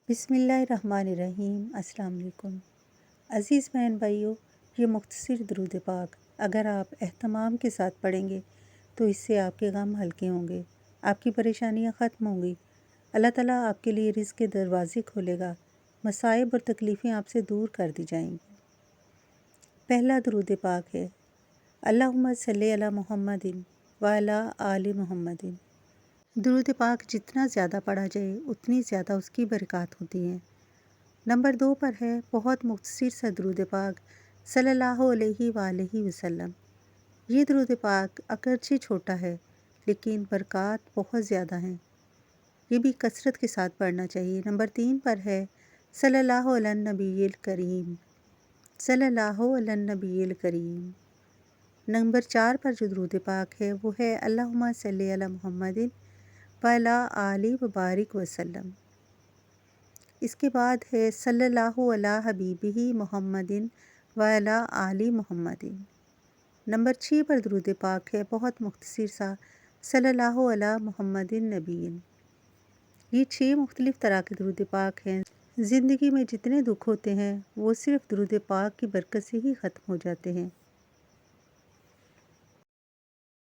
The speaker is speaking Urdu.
بسم اللہ الرحمن الرحیم۔ السلام علیکم عزیز بہن بھائیوں، یہ مختصر درود پاک اگر آپ اہتمام کے ساتھ پڑھیں گے تو اس سے آپ کے غم ہلکے ہوں گے، آپ کی پریشانیاں ختم ہوں گی، اللہ تعالیٰ آپ کے لیے رزق کے دروازے کھولے گا، مصائب اور تکلیفیں آپ سے دور کر دی جائیں گی۔ پہلا درود پاک ہے، اللہم صلی علی محمد وعلی آل محمد۔ درود پاک جتنا زیادہ پڑھا جائے اتنی زیادہ اس کی برکات ہوتی ہیں۔ نمبر 2 پر ہے بہت مختصر سا درود پاک صلی اللہ علیہ وآلہ وسلم۔ یہ درود پاک اگرچہ چھوٹا ہے لیکن برکات بہت زیادہ ہیں، یہ بھی کثرت کے ساتھ پڑھنا چاہیے۔ نمبر 3 پر ہے صلی اللہ علی النبی الکریم، صلی اللہ علی النبی الکریم۔ نمبر 4 پر جو درود پاک ہے وہ ہے اللہم صلی علی محمد وعلی آل وبارک وسلم۔ اس کے بعد ہے صلی اللہ علی حبیبہ محمد وعلی آل محمد۔ نمبر 6 پر درود پاک ہے بہت مختصر سا صلی اللہ علی محمد نبی۔ یہ 6 مختلف طرح کے درود پاک ہیں۔ زندگی میں جتنے دکھ ہوتے ہیں وہ صرف درود پاک کی برکت سے ہی ختم ہو جاتے ہیں۔